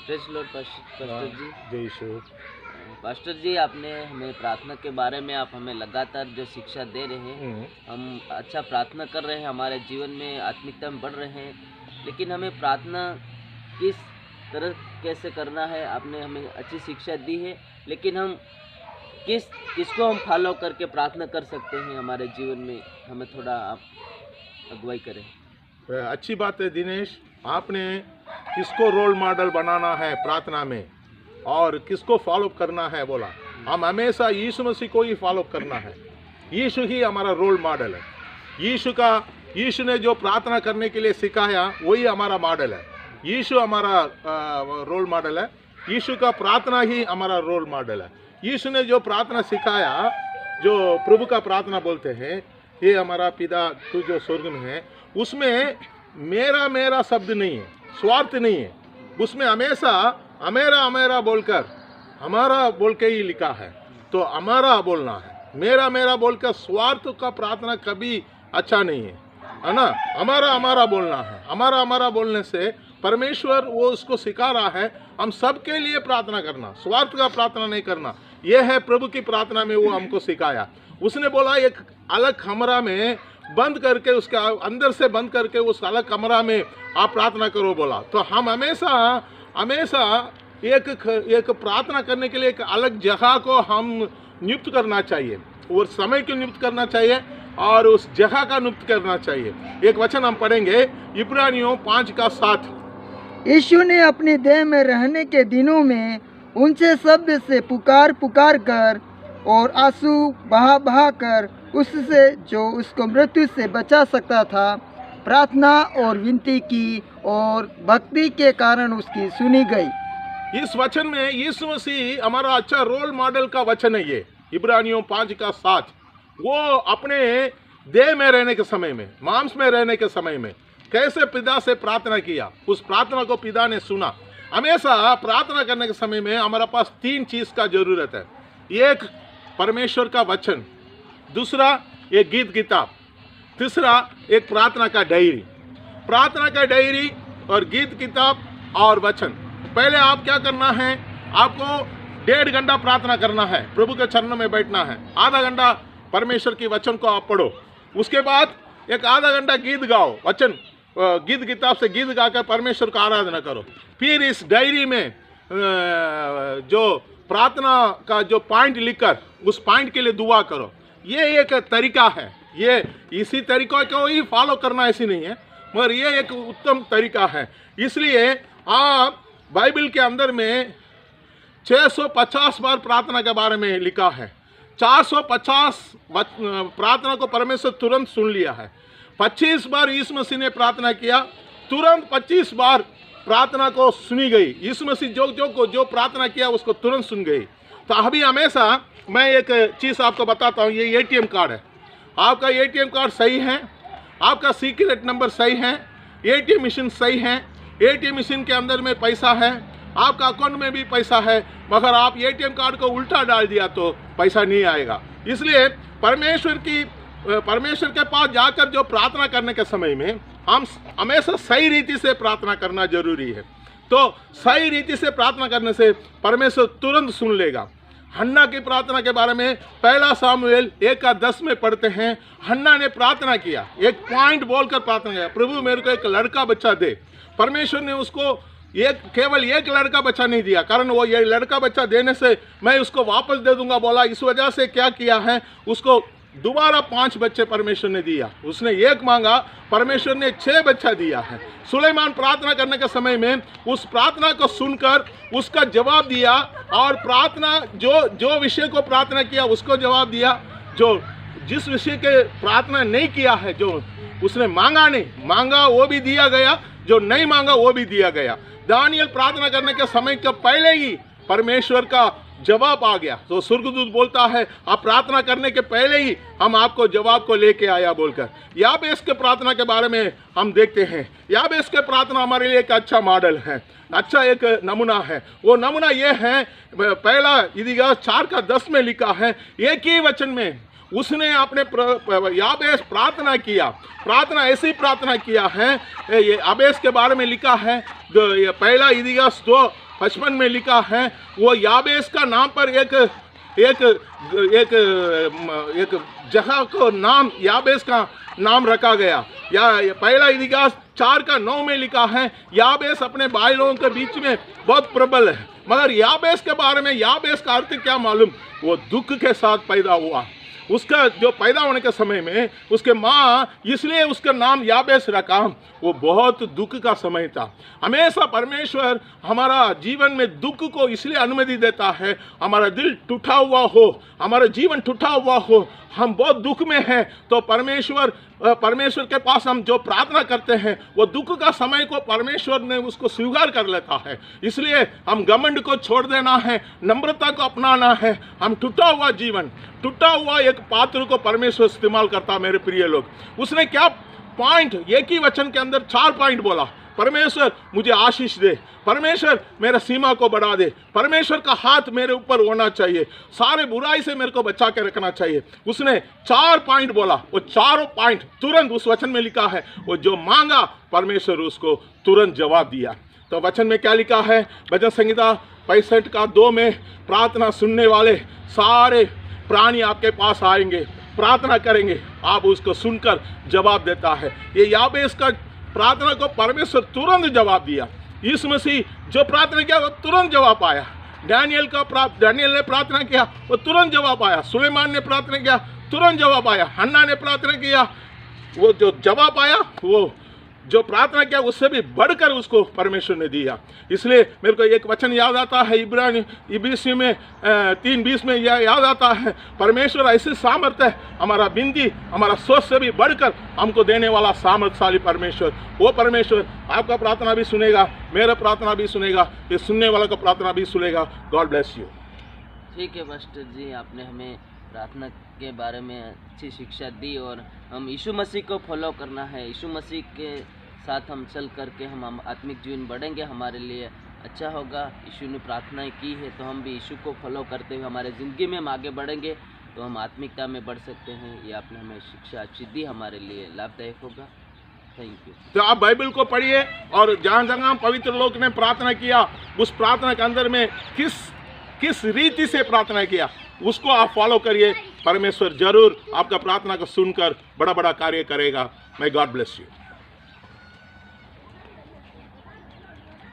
Praise Lord pastor जी। जय यीशु। Pastor जी, आपने हमें प्रार्थना के बारे में आप हमें लगातार जो शिक्षा दे रहे हैं, हम अच्छा प्रार्थना कर रहे हैं, हमारे जीवन में आत्मिकता में बढ़ रहे हैं, लेकिन हमें प्रार्थना किस तरह कैसे करना है आपने हमें अच्छी शिक्षा दी है, लेकिन हम किसको हम फॉलो करके प्रार्थना कर सकते हैं हमारे जीवन में, हमें थोड़ा आप अगुवाई करें। अच्छी बात है दिनेश, आपने किसको रोल मॉडल बनाना है प्रार्थना में और किसको फॉलो करना है बोला। हम हमेशा यीशु मसीह को ही फॉलो करना है। यीशु ही हमारा रोल मॉडल है। यीशु ने जो प्रार्थना करने के लिए सिखाया वही हमारा मॉडल है। यीशु हमारा रोल मॉडल है। यीशु का प्रार्थना ही हमारा रोल मॉडल है। यीशु ने जो प्रार्थना सिखाया, जो प्रभु का प्रार्थना बोलते हैं, ये हमारा पिता तू जो स्वर्ग में है, उसमें मेरा शब्द नहीं है, स्वार्थ नहीं है। उसमें हमेशा अमेरा बोलकर हमारा बोल के ही लिखा है। तो हमारा बोलना है, मेरा बोलकर स्वार्थ का प्रार्थना कभी अच्छा नहीं है ना। हमारा बोलना है। हमारा बोलने से परमेश्वर वो उसको सिखा रहा है हम सबके लिए प्रार्थना करना, स्वार्थ का प्रार्थना नहीं करना। यह है प्रभु की प्रार्थना में वो हमको सिखाया। उसने बोला एक अलग कमरा में बंद करके, उसका अंदर से बंद करके उस अलग कमरा में आप प्रार्थना करो बोला। तो हम हमेशा एक प्रार्थना करने के लिए एक अलग जगह को हम नियुक्त करना चाहिए, और समय को नियुक्त करना चाहिए और उस जगह का नियुक्त करना चाहिए। एक वचन हम पढ़ेंगे, इब्रानियों 5:7। यीशु ने अपनी देह में रहने के दिनों में ऊंचे शब्द से पुकार कर और आंसू बहा कर उससे जो उसको मृत्यु से बचा सकता था प्रार्थना और विनती की, और भक्ति के कारण उसकी सुनी गई। इस वचन में यीशु मसीह हमारा अच्छा रोल मॉडल का वचन है। ये इब्रानियों 5:7 वो अपने देह में रहने के समय में, मांस में रहने के समय में कैसे पिता से प्रार्थना किया, उस प्रार्थना को पिता ने सुना। हमेशा प्रार्थना करने के समय में हमारे पास 3 चीज का जरूरत है। एक परमेश्वर का वचन, दूसरा एक गीत किताब, तीसरा एक प्रार्थना का डायरी। प्रार्थना का डायरी और गीत किताब और वचन। पहले आप क्या करना है, आपको 1.5 घंटा प्रार्थना करना है, प्रभु के चरणों में बैठना है। आधा घंटा परमेश्वर की वचन को आप पढ़ो। उसके बाद एक आधा घंटा गीत गाओ, वचन गीत किताब से गीत गाकर परमेश्वर का आराधना करो। फिर इस डायरी में जो प्रार्थना का जो पॉइंट लिखकर उस पॉइंट के लिए दुआ करो। ये एक तरीका है। ये इसी तरीका को ही फॉलो करना ऐसी नहीं है, मगर ये एक उत्तम तरीका है। इसलिए आप बाइबल के अंदर में 650 बार प्रार्थना के बारे में लिखा है। 450 प्रार्थना को परमेश्वर तुरंत सुन लिया है। 25 बार यीशु मसीह ने प्रार्थना किया, तुरंत 25 बार प्रार्थना को सुनी गई। यीशु मसीह जो प्रार्थना किया उसको तुरंत सुन गई। तो अभी हमेशा मैं एक चीज़ आपको बताता हूँ। ये ATM कार्ड है, आपका ATM कार्ड सही है, आपका सीक्रेट नंबर सही है, ATM मशीन सही है, ATM मशीन के अंदर में पैसा है, आपका अकाउंट में भी पैसा है, मगर आप ATM कार्ड को उल्टा डाल दिया तो पैसा नहीं आएगा। इसलिए परमेश्वर के पास जाकर जो प्रार्थना करने के समय में हम हमेशा सही रीति से प्रार्थना करना जरूरी है। तो सही रीति से प्रार्थना करने से परमेश्वर तुरंत सुन लेगा। हन्ना की प्रार्थना के बारे में 1 सामुएल 1:10 में पढ़ते हैं। हन्ना ने प्रार्थना किया, एक पॉइंट बोलकर प्रार्थना किया, प्रभु मेरे को एक लड़का बच्चा दे। परमेश्वर ने उसको केवल एक लड़का बच्चा नहीं दिया, कारण वो ये लड़का बच्चा देने से मैं उसको वापस दे दूंगा बोला। इस वजह से क्या किया है, उसको दोबारा 5 बच्चे परमेश्वर ने दिया। उसने 1 मांगा, परमेश्वर ने 6 बच्चा दिया है। सुलेमान प्रार्थना करने के समय में उस प्रार्थना को सुनकर उसका जवाब दिया, और प्रार्थना जो विषय को प्रार्थना किया उसको जवाब दिया। जो जिस विषय के प्रार्थना नहीं किया है, जो उसने मांगा वो भी दिया गया, जो नहीं मांगा वो भी दिया गया। दानियल प्रार्थना करने के समय के पहले ही परमेश्वर का जवाब आ गया। तो स्वर्गदूत बोलता है आप प्रार्थना करने के पहले ही हम आपको जवाब को लेके आया बोलकर। याबेस के प्रार्थना के बारे में हम देखते हैं। याबेस के प्रार्थना हमारे लिए एक अच्छा मॉडल है, अच्छा एक नमूना है। वो नमूना ये है, पहला इतिहास 4:10 में लिखा है, एक ही वचन में उसने अपने याबेस प्रार्थना किया। प्रार्थना ऐसी प्रार्थना किया है, ये याबेस के बारे में लिखा है। पहला इतिहास 55 में लिखा है, वो याबेस का नाम पर एक एक एक एक जगह को नाम याबेस का नाम रखा गया। या पहला इतिहास 4:9 में लिखा है, याबेस अपने भाई लोगों के बीच में बहुत प्रबल है। मगर याबेस के बारे में याबेस का अर्थ क्या मालूम? वो दुख के साथ पैदा हुआ। उसका जो पैदा होने के समय में उसके माँ इसलिए उसका नाम याबेस रखा, वो बहुत दुख का समय था। हमेशा परमेश्वर हमारा जीवन में दुख को इसलिए अनुमति देता है, हमारा दिल टूटा हुआ हो, हमारा जीवन टूटा हुआ हो, हम बहुत दुख में हैं, तो परमेश्वर के पास हम जो प्रार्थना करते हैं वो दुख का समय को परमेश्वर ने उसको स्वीकार कर लेता है। इसलिए हम घमंड को छोड़ देना है, नम्रता को अपनाना है। हम टूटा हुआ जीवन, टूटा हुआ एक पात्र को परमेश्वर इस्तेमाल करता। मेरे प्रिय लोग, उसने क्या पॉइंट, एक ही वचन के अंदर 4 पॉइंट बोला। परमेश्वर मुझे आशीष दे, परमेश्वर मेरा सीमा को बढ़ा दे, परमेश्वर का हाथ मेरे ऊपर होना चाहिए, सारे बुराई से मेरे को बचा के रखना चाहिए। उसने 4 पॉइंट बोला। वो चारों पॉइंट तुरंत उस वचन में लिखा है, वो जो मांगा परमेश्वर उसको तुरंत जवाब दिया। तो वचन में क्या लिखा है? भजन संहिता 65:2 में, प्रार्थना सुनने वाले सारे प्राणी आपके पास आएंगे, प्रार्थना करेंगे, आप उसको सुनकर जवाब देता है। ये याबेस का प्रार्थना को परमेश्वर तुरंत जवाब दिया। यीशु मसीह जो प्रार्थना किया वो तुरंत जवाब आया। दानियल ने प्रार्थना किया, वो तुरंत जवाब आया। सुलेमान ने प्रार्थना किया, तुरंत जवाब आया। हन्ना ने प्रार्थना किया, वो जो जवाब आया, वो जो प्रार्थना किया उससे भी बढ़कर उसको परमेश्वर ने दिया। इसलिए मेरे को एक वचन याद आता है, इब्रानी में 3:20 में यह याद आता है, परमेश्वर ऐसे सामर्थ्य है, हमारा बिंदी, हमारा सोच से भी बढ़कर हमको देने वाला सामर्थ्यशाली परमेश्वर। वो परमेश्वर आपका प्रार्थना भी सुनेगा, मेरा प्रार्थना भी सुनेगा, ये सुनने वाला का प्रार्थना भी सुनेगा। God bless you. ठीक है पास्टर जी, आपने हमें प्रार्थना के बारे में अच्छी शिक्षा दी और हम यीशु मसीह को फॉलो करना है। यीशु मसीह के साथ हम चल करके हम आत्मिक जीवन बढ़ेंगे, हमारे लिए अच्छा होगा। यीशु ने प्रार्थनाएं की है तो हम भी यीशु को फॉलो करते हुए हमारे ज़िंदगी में हम आगे बढ़ेंगे तो हम आत्मिकता में बढ़ सकते हैं। ये आपने हमें शिक्षा अच्छी दी, हमारे लिए लाभदायक होगा। Thank you. तो आप बाइबल को पढ़िए और जहाँ जहाँ पवित्र लोग ने प्रार्थना किया, उस प्रार्थना के अंदर में किस रीति से प्रार्थना किया उसको आप फॉलो करिए। परमेश्वर जरूर आपका प्रार्थना को सुनकर बड़ा बड़ा कार्य करेगा। may God bless you।